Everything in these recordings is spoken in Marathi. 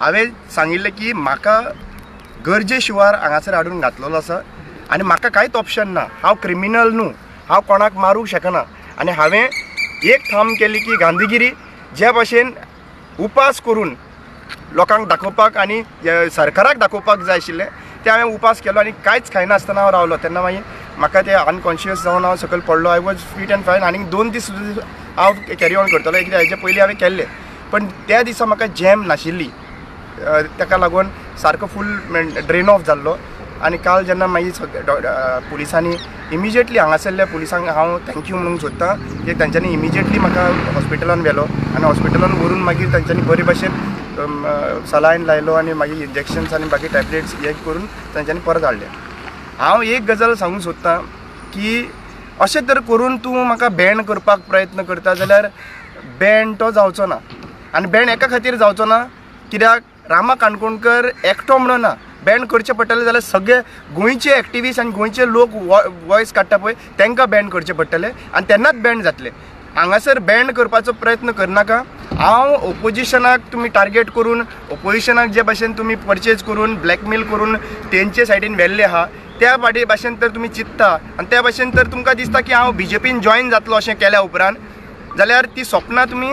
हांवें सांगिल्लें की म्हाका गरजे शिवार हांगासर हाडून घातलेलो आसा आनी म्हाका कांयच ऑप्शन ना. हांव क्रिमिनल न्हू, हांव कोणाक मारूंक शकना. आनी हांवें एक थाम केली की गांधीगिरी जे भाशेन उपास करून लोकांक दाखोवपाक आनी सरकाराक दाखोवपाक जाय आशिल्लें तें हांवें उपास केलो आनी कांयच खायनासतना हांव रावलो. तेन्ना मागीर म्हाका तें अनकॉन्शियस जावन हांव सकयल पडलो. आय वॉज फीट एंड फायन. आनी 2 दीस हांव कॅरी ऑन करतलो. कित्याक हेजे पयलीं हांवें केल्लें पण त्या दिसा म्हाका जॅम नाशिल्ली, ताका लागून सारको फूल ड्रेन ऑफ जाल्लो. आनी काल जेन्ना मागीर पुलिसांनी इमिजिएटली हांगासरल्या पुलिसांक हांव थँक्यू म्हणूंक सोदतां की तांच्यांनी इमिजिएटली म्हाका हॉस्पिटलान व्हेलो आनी हॉस्पिटलान व्हरून मागीर तांच्यांनी बरे भशेन सलायन लायलो आनी मागीर इंजेक्शन्स आनी बाकी टॅबलेट्स हे करून तांच्यांनी परत हाडले. हांव एक गजाल सांगूंक सोदतां की अशें तर करून तूं म्हाका बॅन करपाक प्रयत्न करता जाल्यार बॅन तो जावचो ना. आनी बॅन एका खातीर जावचो ना कित्याक रामा काणकोणकर एकटो म्हणून ना. बॅन करचें पडटलें जाल्यार सगळे गोंयचे एक्टिविस्ट आनी गोंयचे लोक वॉयस काडटा पळय तांकां बॅन करचें पडटलें आनी तेन्नाच बॅन जातलें. हांगासर बॅन करपाचो प्रयत्न करनाका. हांव ओपोजिशनाक तुमी टार्गेट करून ओपोजिशनाक जे भाशेन तुमी परचेज करून ब्लॅकमेल करून तेंचे सायडीन व्हेल्ले आहा त्या भाशेन तर तुमी चिंतता आनी त्या भाशेन तर तुमकां दिसता की हांव BJPन जॉयन जातलो अशें केल्या उपरांत जाल्यार ती स्वप्नां तुमी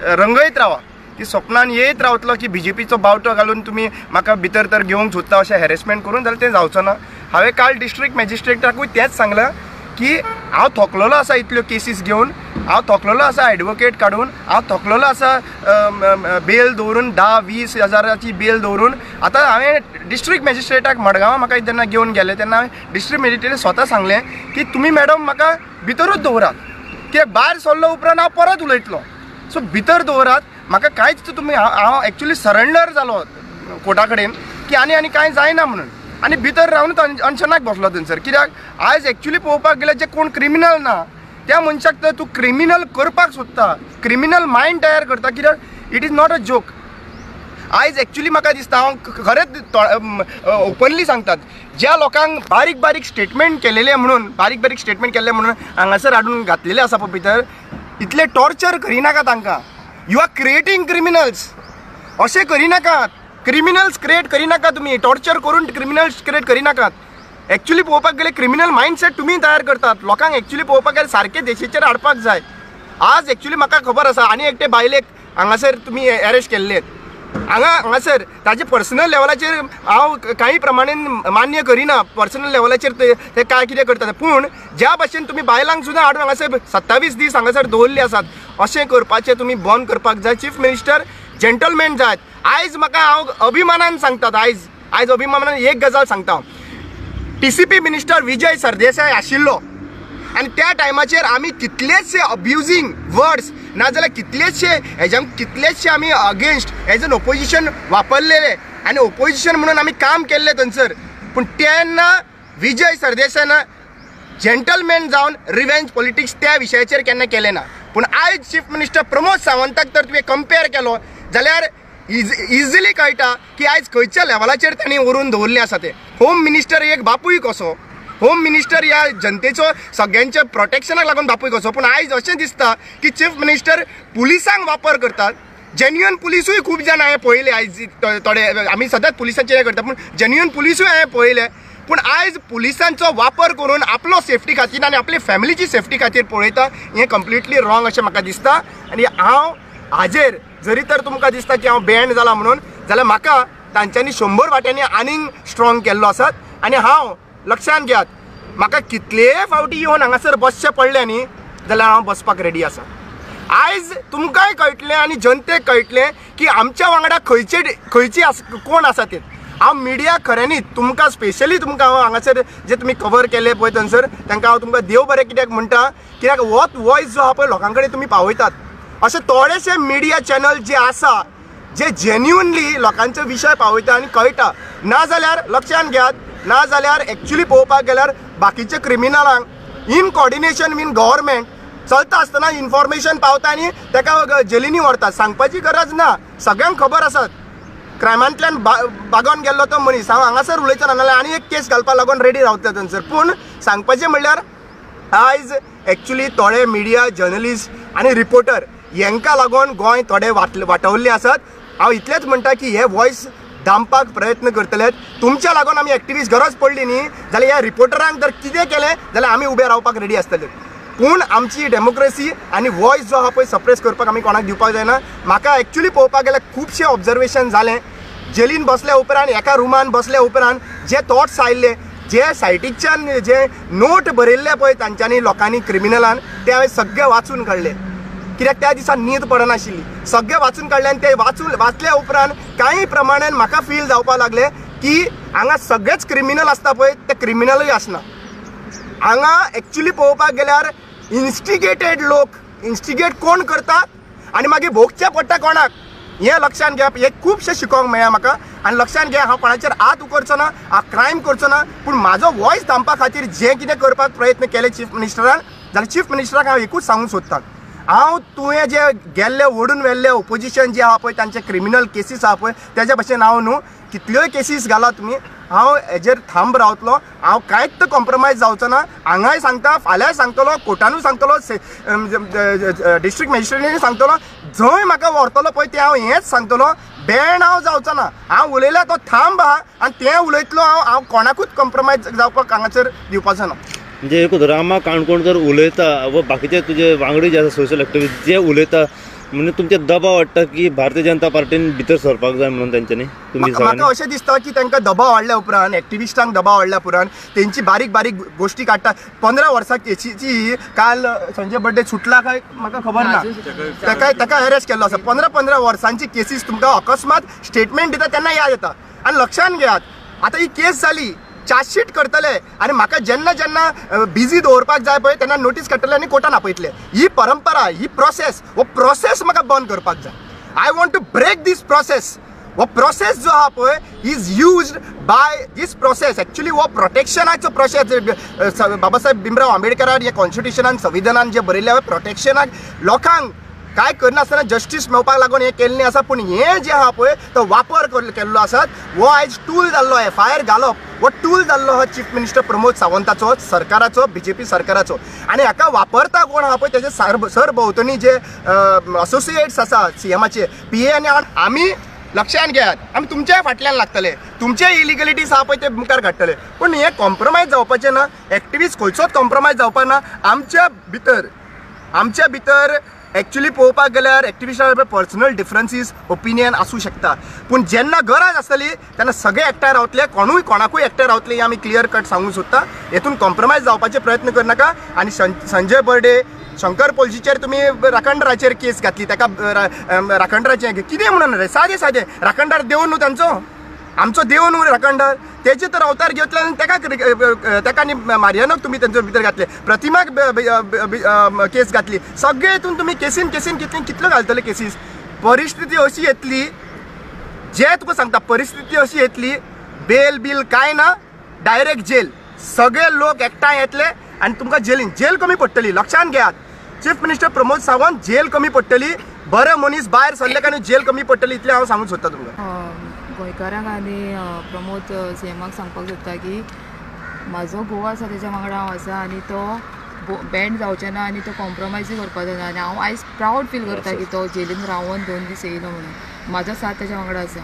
रंगयत रावा. ती स्वप्नान येत रावतलो की BJPचो बावटो घालून तुमी म्हाका भितर तर घेवंक सोदता अशें हॅरेसमेंट करून जाल्यार तें जावचो ना. हांवें काल डिस्ट्रिक्ट मॅजिस्ट्रेटाकूय तेंच सांगलां की हांव थकलेलो आसा इतल्यो केसीस घेवन, हांव थकलेलो आसा एडवोकेट काडून, हांव थकलेलो आसा बेल दवरून 10-20 हजाराची बेल दवरून. आतां हांवें डिस्ट्रिक्ट मॅजिस्ट्रेटाक मडगांवां म्हाका जेन्ना घेवन गेले तेन्ना हांवें डिस्ट्रिक्ट मॅजिस्ट्रेटाक स्वता सांगलें की तुमी मॅडम म्हाका भितरूच दवरात कित्याक भायर सरलो उपरांत हांव परत उलयतलो. सो भितर दवरात. म्हाका कांयच तुमी हांव एक्चुली सरेंडर जालो कोर्टा कडेन की आनी कांय जायना म्हणून आनी भितर रावनूच अनशनाक बसलो थंयसर. कित्याक आयज एक्चुली पळोवपाक गेल्यार जे कोण क्रिमिनल ना त्या मनशाक तर तूं क्रिमिनल करपाक सोदता, क्रिमिनल मायंड तयार करता. कित्याक it is not a joke. आयज एक्चुली म्हाका दिसता हांव खरेंच ओपनली सांगतात ज्या लोकांक बारीक बारीक स्टेटमेंट केलेले म्हणून हांगासर हाडून घातलेले आसा पळय भितर इतले टॉर्चर करिनाका तांकां. You are creating criminals. अशें करिनाकात. क्रिमिनल्स क्रिएट करिनाका तुमी. टॉर्चर करून क्रिमिनल्स क्रिएट करिनाकात. एक्चुली पळोवपाक गेले क्रिमिनल मायंडसेट तुमी तयार करतात. लोकांक एक्चुली पळोवपाक गेले सारके देशेचेर हाडपाक जाय. आज एक्चुली म्हाका खबर आसा आनी एकटे बायलेक हांगासर तुमी अरेस्ट केल्ले हांगासर ताजे पर्सनल लेवलाचेर हांव काही प्रमाणेन मान्य करिना. पर्सनल लेवलाचेर ते काय कितें करतात पूण ज्या भाशेन तुमी बायलांक सुद्दां हाडून हांगासर 27 दीस हांगासर दवरले आसात अशें करपाचें तुमी बंद करपाक जाय. चीफ मिनिस्टर जेंटलमॅन जायत. आयज म्हाका हांव अभिमानान सांगतात आयज अभिमानान एक गजाल सांगता. TCP मिनिस्टर विजय सरदेसाय आशिल्लो आनी त्या टायमाचेर आमी कितलेशे अब्युजींग वर्ड्स नाजाल्यार कितलेशे आमी अगेन्स्ट एज एन ओपोजिशन वापरलेले आनी ओपोजिशन म्हणून आमी काम केल्लें थंयसर. पूण तेन्ना विजय सरदेसायन जेंटलमॅन जावन रिवेंज पॉलिटिक्स त्या विशयाचेर केन्ना केलें ना. पूण आयज चीफ मिनिस्टर प्रमोद सावंताक तर तुवें कंपेर केलो जाल्यार इजिली कळटा की आयज खंयच्या लेवलाचेर तांणी व्हरून दवरलें आसा तें. होम मिनिस्टर एक बापूय कसो, होम मिनिस्टर ह्या जनतेचो सगळ्यांच्या प्रोटेक्शनाक लागून बापूय कसो. पूण आयज अशें दिसता की चीफ मिनिस्टर पुलिसांक वापर करतात. जेन्युअन पुलिसूय खूब जाण हांवें पळयले. आयज थोडे आमी सदांच पुलिसांचेर हें करता पूण जेन्युअन पुलिसूय हांवें पळयले. पूण आयज पुलिसांचो वापर करून आपलो सेफ्टी खातीर आनी आपले फॅमिलीची सेफ्टी खातीर पळयता हें कंप्लिटली रॉंग अशें म्हाका दिसता. आनी हांव हाजेर जरी तर तुमकां दिसता की हांव बॅन जाला म्हणून जाल्यार म्हाका तांच्यांनी 100 वाट्यांनी आनीक स्ट्रॉंग केल्लो आसात. आनी हांव लक्षांत घेयात म्हाका कितलेय फावटी येवन हांगासर बसचें पडलें न्ही जाल्यार हांव बसपाक रेडी आसा. आयज तुमकांय कळटलें आनी जनतेक कळटलें की आमच्या वांगडा खंयची कोण आसा ते. हांव मिडिया खऱ्यांनीच तुमकां स्पेशली तुमकां हांव हांगासर जे तुमी कवर केले पळय थंयसर तांकां हांव तुमकां देव बरें कित्याक म्हणटा. कित्याक होच वॉयस जो आहा पळय लोकां कडेन तुमी पावयतात. अशे थोडेशे मिडिया चॅनल जे आसा जे जेन्युअनली लोकांचो विशय पावयता आनी कळटा. नाजाल्यार लक्षांत घेयात नाजाल्यार एक्चुली पळोवपाक गेल्यार बाकीचे क्रिमिनलांक इन कॉर्डिनेशन वीथ गव्हर्मेंट चलता आसतना इन्फॉर्मेशन पावता आनी ताका जेलींनी व्हरतात. सांगपाची गरज ना. सगळ्यांक खबर आसात. क्रायमांतल्यान बागोन गेल्लो तो मनीस हांव हांगासर उलयतना नाल्यार आनी एक केस घालपाक लागून रेडी रावता थंयसर. पूण सांगपाचें म्हणल्यार आयज एक्चुली थोडे मिडिया जर्नलिस्ट आनी रिपोर्टर हांकां लागून गोंय थोडे वाटवल्ले आसात. हांव इतलेंच म्हणटा की हे वॉयस दामपाक प्रयत्न करतले. तुमच्या लागून आमी एक्टिविस्ट गरज पडली न्ही जाल्यार ह्या रिपोर्टरांक जर कितें केलें जाल्यार आमी उबे रावपाक रेडी आसतले. पूण आमची डेमोक्रेसी आनी वॉयस जो आहा पळय सप्रेस करपाक आमी कोणाक दिवपाक जायना. म्हाका एक्चुली पळोवपाक गेल्यार खुबशें ऑब्जर्वेशन जालें. जेलीन बसल्या उपरांत एका रुमान बसल्या उपरांत जे थॉट्स आयिल्ले, जे सायटीच्यान जे नोट बरयल्ले पळय तांच्यांनी लोकांनी क्रिमिनलान, ते हांवें सगळे वाचून काडले. कित्याक त्या दिसा न्हीद पडनाशिल्ली. सगळे वाचून काडले आनी ते वाचल्या उपरांत कांय प्रमाणान म्हाका फील जावपाक लागले की हांगा सगळेच क्रिमिनल आसता पळय ते क्रिमिनलूय आसना. हांगा एक्चुली पळोवपाक गेल्यार इन्स्टिगेटेड लोक इन्स्टिगेट कोण करतात आनी मागीर भोगचें पडटा कोणाक हें लक्षांत घेवप. हे खुबशें शिकोवंक मेळ्ळा म्हाका. आनी लक्षांत घे, हांव कोणाचेर हात उखडचो ना, हांव क्रायम करचो ना, पूण म्हाजो वॉयस थांबपा खातीर जें कितें करपाक प्रयत्न केले चीफ मिनिस्टरान, जाल्यार चीफ मिनिस्टराक हांव एकूच सांगूंक सोदतां, हांव तुवें जे गेल्ले ओडून व्हेल्ले ओपोजिशन जे आहा पळय तांचे क्रिमिनल केसीस आहा पळय तेज्या भशेन हांव न्हू कितल्योय केसीस घाला तुमी, हांव हेजेर थांब रावतलो. हांव कांयच कॉम्प्रमायज जावचो ना. हांगाय सांगता, फाल्यां सांगतलो, कोर्टानूय सांगतलो, डिस्ट्रिक्ट मॅजिस्ट्रेटीनूय सांगतलो, जंय म्हाका व्हरतलो पळय ते हांव हेंच सांगतलो. बॅन हांव जावचो ना. हांव उलयल्यार तो थांब आहा आनी तें उलयतलो. हांव कोणाकूच कॉम्प्रमायज जावपाक हांगासर दिवपाचो ना. म्हणजे एक रामा काणकोण जर उलयता व बाकीचे तुजे वांगडी जे आसा सोशल एक्टिविस्ट जे उलयता म्हणजे तुमचे दबाव वाडटा की भारतीय जनता पार्टीन भितर सरपाक जाय म्हणून तेंच्यांनी तुमी म्हाका अशें दिसता की तांकां दबाव वाडल्या उपरांत, एक्टिविस्टांक दबाव वाडल्या उपरांत तेंची बारीक बारीक गोश्टी काडटा. 15 वर्सां केसीची काल संजय बर्डे सुटला काय म्हाका खबर ना, ताका अरेस्ट केल्लो आसा. 15 वर्सांची केसीस तुमकां अकस्मात स्टेटमेंट दिता तेन्ना याद येता. आनी लक्षांत घेयात, आतां ही केस जाली, चार्जशीट करतले आनी म्हाका जेन्ना जेन्ना बिजी दवरपाक जाय पळय तेन्ना नोटीस काडटले आनी कोर्टान आपयतले. ही परंपरा, ही प्रोसेस, हो प्रोसेस म्हाका बंद करपाक जाय. I want to break this process. हो प्रोसेस जो आहा पळय is used by this process. Actually हो प्रोटेक्शनाचो प्रोसेस. बाबासाहेब भीमराव आंबेडकरान हे कॉन्स्टिट्युशनान संविधानान जे बरयल्लें लोकांक लोकांक काय करनासतना जस्टीस मेळपाक लागून हें केल्लें आसा. पूण हें जें आहा पळय तो वापर केल्लो आसा हो आयज टूल जाल्लो. FIR घालप हो टूल जाल्लो हो चीफ मिनिस्टर प्रमोद सावंताचो, सरकाराचो, BJP सरकाराचो. आनी हाका वापरता कोण आहा पळय तेजे सरभोंवतणी जे असोसिएट्स आसा CMचे, PA आनी आमी लक्षांत घेयात, आमी तुमच्याय फाटल्यान लागतले. तुमचे इलिगलिटीज आहा पळय ते मुखार काडटले. पूण हें कॉम्प्रमायज जावपाचें ना. एक्टिविस्ट खंयचोच कॉम्प्रमायज जावपाक ना. आमच्या भितर एक्चुली पळोवपाक गेल्यार एक्टिविस्टां पर्सनल डिफरन्सीस ओपिनियन आसूं शकता. पूण जेन्ना गरज आसतली तेन्ना सगळे एकठांय रावतले. कोणाकूय एकठांय रावतले ही आमी क्लियर कट सांगूंक सोदता. हेतून कॉम्प्रमायज जावपाचे प्रयत्न करनाका. आनी संजय बर्डे, शंकर पोल्सीचेर तुमी राखणदाराचेर केस घातली, ताका राखणदाराचें कितें म्हणून रे, सादें राखणदार देव न्हू तांचो, आमचो देव न्हू राखणदार. तेजे तर अवतार घेतले आनी ताका आनी मारियानोक तुमी तेंचे भितर घातले, प्रतिमाक केस घातली. सगळे हितून तुमी केसीन कितलो घालतले केसीस. परिस्थिती अशी येतली, जे तुका सांगता परिस्थिती अशी येतली, बेल बील कांय ना, डायरेक्ट जेल. सगळे लोक एकठांय येतले आनी तुमकां जेल कमी पडटली. लक्षांत घेयात, चीफ मिनिस्टर प्रमोद सावंत जेल कमी पडटली. बरे मनीस भायर सरले काय जेल कमी पडटली. इतलें हांव सांगूंक सोदता तुमकां. गोंयकारांक आनी प्रमोद CMाक सांगपाक सोदता की म्हाजो घोव आसा तेज्या वांगडा हांव आसा आनी तो बँड जावचें ना आनी तो कॉम्प्रमायजूय करपाक जायना. आनी हांव आयज प्रावड फील करता की तो जेलीन रावन 2 दीस येयलो म्हणून. म्हाजो साथ तेज्या वांगडा आसा.